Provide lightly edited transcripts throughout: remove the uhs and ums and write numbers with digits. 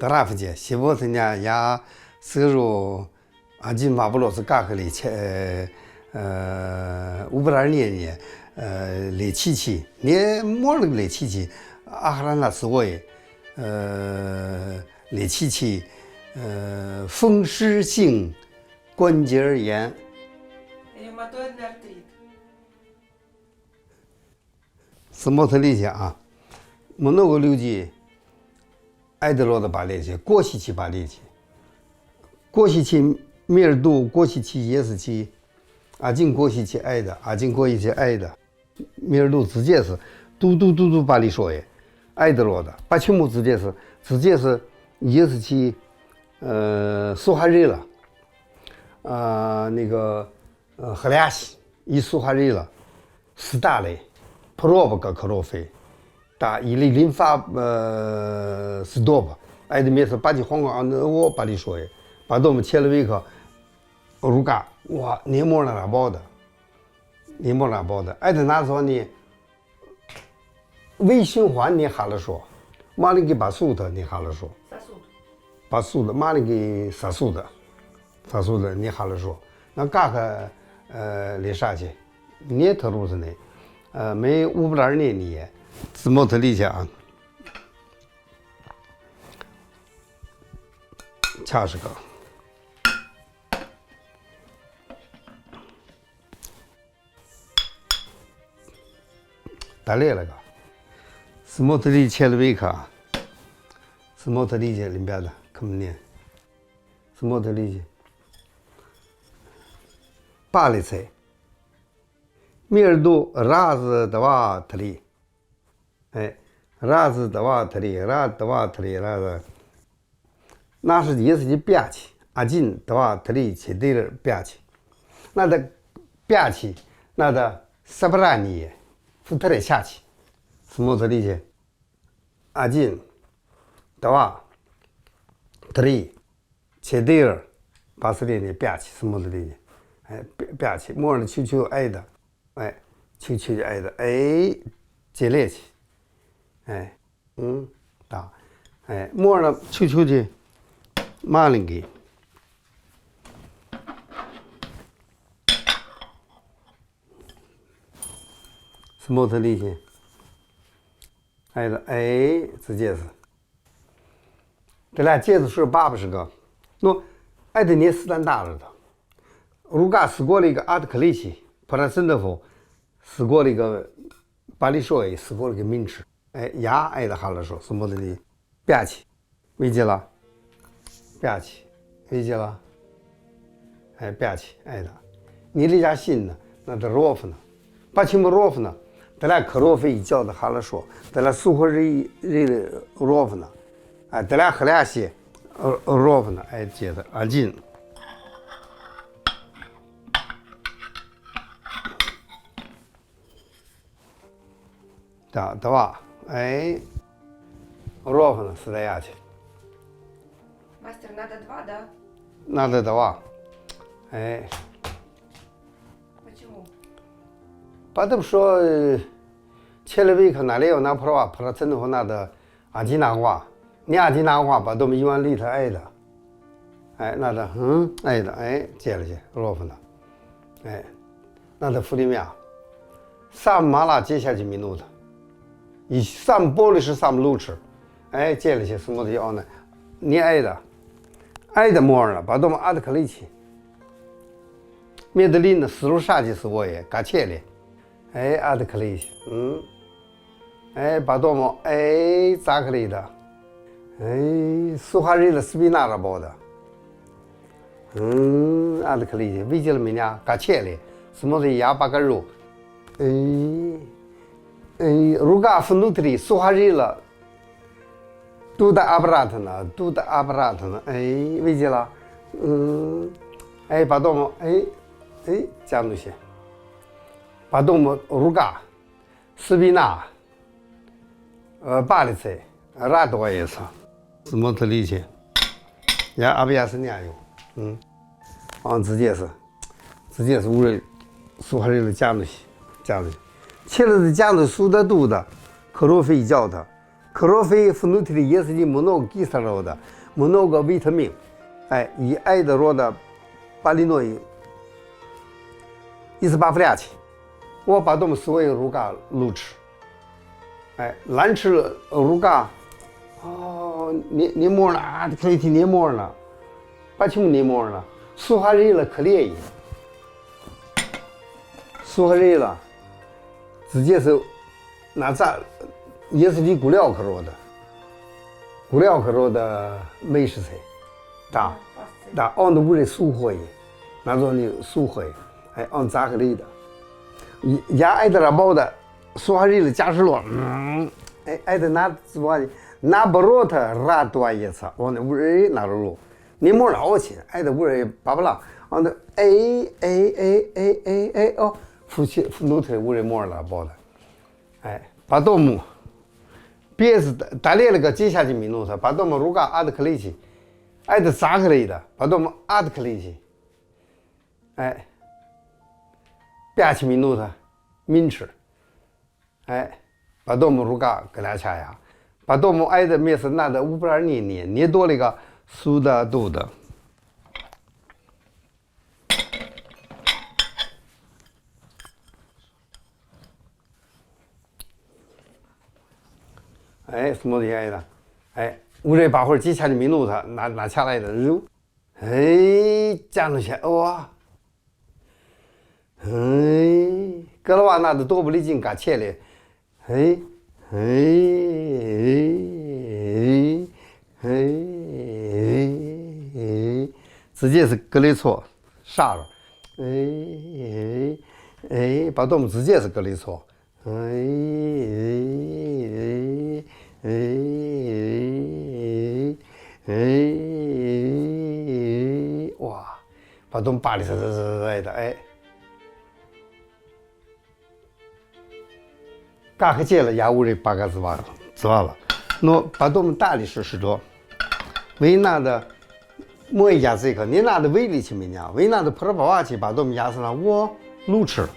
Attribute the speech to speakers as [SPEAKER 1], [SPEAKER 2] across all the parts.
[SPEAKER 1] 拉夫节，西伯特呢呀，摄入今马布罗斯嘎克里切乌布拉年雷七七，你摸了个雷七七，阿哈拉那斯维雷七七风湿性关节炎。什么特理解啊？我那个六级。埃德罗的巴列奇，过西期巴列奇，过西期米尔杜，过西期也是期，阿金过西期埃的，阿金过西期埃的，米尔杜直接是嘟巴里说耶，埃德罗的，巴丘姆直接是也是期，苏哈瑞了，那个赫拉西伊苏哈瑞了，斯大雷，普罗布格克罗菲。打伊犁淋发是多吧？挨的面是把起黄瓜，我把你说的，把我们切了一颗，乳嘎哇，黏膜那包的，黏膜那包的，挨的那时候呢，微循环你哈了说，马上给把素的你哈了说，把素的马上给杀素的你哈了说，那嘎个来啥去？你特路是呢，没乌布拉尔呢你。怎么的理解啊？恰是个，打猎了个，什么的理解了维卡？什么的理解里边的？看不念？什么的理解？巴里菜，米尔杜拉子的瓦特里。拉子的瓦特里，拉的瓦特里拉的，那是也是去憋气，阿金的瓦特里去对了憋气，那的憋气，那的萨布拉尼，福特里下气，什么的理解？阿金的瓦特里去对了，把斯里呢憋气，什么的理解？憋气，摸着球挨的，球挨的，接来气。打，摸了球去，马铃给，什么的理解？直接是，这俩戒指是80个，喏，的你斯大了的，如果死过了一个阿德克利奇，普拉森德夫，死过了一个巴里说也死过了一个名词。牙挨的哈了说什么的呢？憋气，理解了？憋气，理解了？憋气挨的，你那家心呢？那的罗夫呢？把什么罗夫呢？咱俩克罗菲一叫的哈了说，咱俩苏荷瑞的罗夫呢？咱俩赫俩些罗夫呢？接的安静。对吧？ровно стоять.
[SPEAKER 2] Мастер, надо 2, да?
[SPEAKER 1] Надо 2.
[SPEAKER 2] Почему?
[SPEAKER 1] Потому что человек налево направо процентов надо одинаково. Не одинаково, потом юан литр это. Надо, это, делать ровно. Надо время. Сам мало 10 минут. И сам больше, сам лучше. Делать什么的要呢？你挨的摸了，把他们挨的可力气。面对林的思路啥就是我也干切了，挨的可力气，把他们咋个来的？苏哈瑞的斯皮纳了包的，挨的可力气，为了明年干切了，什么的鸭八个肉，如果分怒的苏哈瑞了。都的阿布拉特呢，为什了？把他们这样东西，把他们如果斯皮纳，巴里菜，拉多也是，什么的理解？也阿不也是那样用，直接是无人苏哈瑞的这样东西，切了的这样的苏的多的，克罗菲叫的。克洛菲夫努特的也是你某个基础了的，某个维他命，以爱德罗的巴里诺伊，一是把不了去，我把他们所有乳嘎录吃，蓝吃乳嘎，黏膜了，可以提黏膜了，把什么黏膜了，苏哈热了可烈一，苏哈热了，直接是拿炸。也是你古料克罗的美食菜，按的屋里素火也，那种的素火也，按炸个类的，也爱的那包的，苏哈热的加湿了，爱的拿什么的，拿不着它拉多一次，往那屋里拿着肉，你莫老去，爱的屋里巴不拉，按的夫妻奴才屋里莫拉包的，把豆木。别是打猎那个接下去民农他把他们如果阿的克雷去，爱的咋个类的，把他们阿的克雷去，别去民农他民吃，把他们如果给他掐呀，把他们爱的面是拿的520年，捏多那个苏的多的。什么的爱的，屋里把会儿几下的民农他拿下来的肉，加上去哇，搁了话拿的多不离劲嘎切嘞，直接是隔离错杀了，把他们直接是隔离错，哇，把他们扒里的，嘎克接了牙屋里八个字吧了，那把他们大理石多，为那的莫一家这个，你拿的威力去没呢？为那的普罗巴瓦去把他们牙上了我路吃，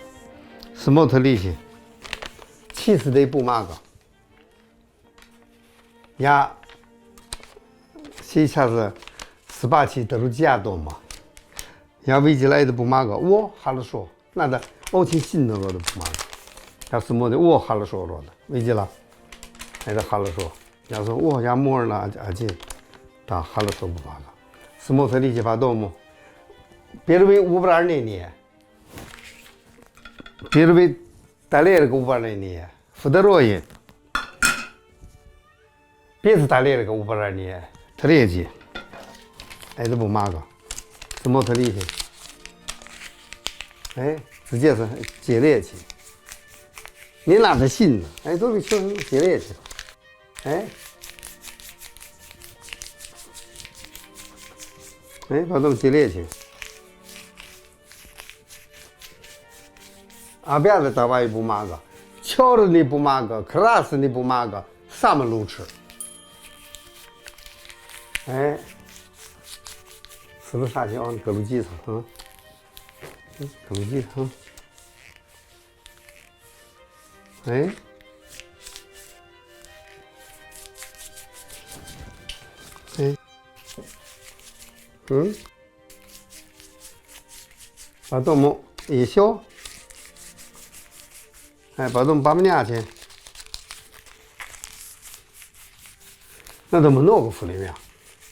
[SPEAKER 1] 什么特力气，气死的不嘛个。呀，这下子18期德鲁吉亚多嘛，呀，危机来的不嘛个，我哈了说，那的奥奇新的了的不嘛个，要什么的我哈了说了的，危机了，还是哈了说，要说我呀莫了啊这，他哈了说不嘛个，什么特力气发动么？别人为520年，别人为带来了个520年，福德罗伊。别是打猎那个520年，特猎机，都不嘛个，什么特厉害？直接是接猎去，你哪的信呢？都是去接猎去，把他们接猎去，阿别的大娃也不嘛个，乔的你不嘛个，克拉斯你不嘛个，啥么路吃？是不是啥叫格鲁吉上格鲁吉上，把他们一小，把他们把不下去，那他们哪个福利面？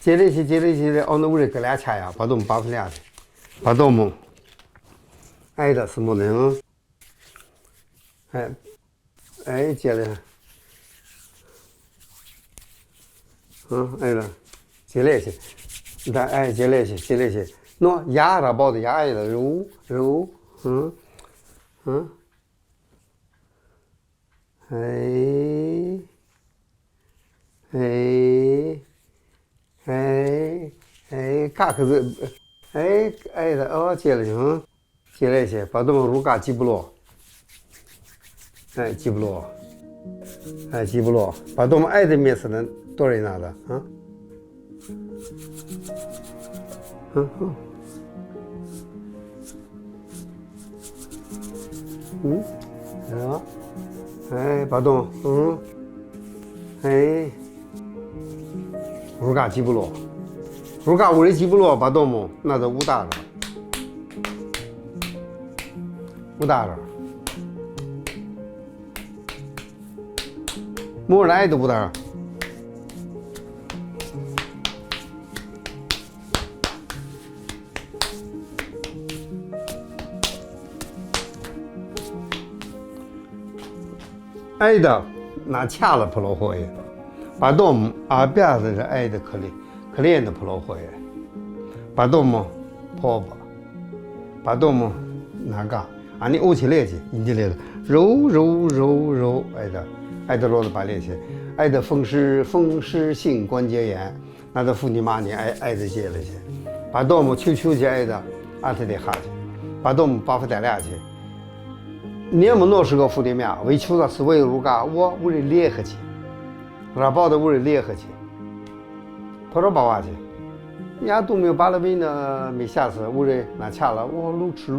[SPEAKER 1] 接了些的，按那屋里搁俩掐呀，把他们把不下去，把他们挨的什么的，接了，挨了，接了些，你看，接了些，喏，鸭它包的鸭挨的肉，嘎可是，的，接了些，接了些，把他们肉嘎挤不落，挤不落，把他们爱的面是能多人拿的，把他们，哎，乌嘎基布罗，乌嘎乌里基布罗把多么，那就乌大了，乌大了，莫来的乌大。挨的拿掐了普罗火耶，把多么阿边的是挨的可怜的普罗火耶，把多么破吧，把多么拿个，你欧起来去，你就来了，揉，挨的罗的把来去，挨的风湿性关节炎，那的妇女妈你挨的接了去，把多么去去挨的，俺才得下去，把多么把不带俩去。你们那是个妇女面，为求的是为如干，我为了联合去，我报的为了联合去，跑到八瓦去，人家都没有把那边呢，没下次为了拿钱了，我路吃，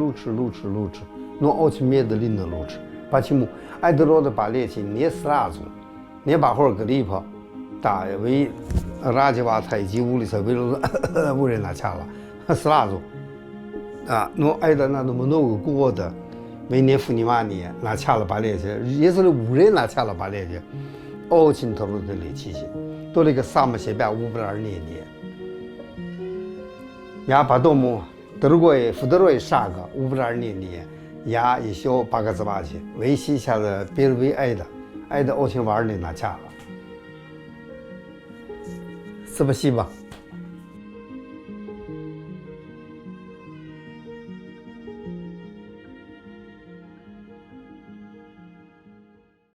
[SPEAKER 1] 弄奥去面的领的路吃，把起木挨得老的把联去，你是哪种？你把会儿个地方，大为垃圾话太极屋里头为了为了拿钱了，是哪种？啊，弄挨的那都没弄个过的。每年妇女妈年拿掐了把来去，也是无人拿掐了把来去，奥亲头的来起去，到那个沙漠西边520年，也把多么德国福德罗杀个520年，也一小8个字吧去，维系下的别人为爱的奥亲12年拿掐了，是不是吧？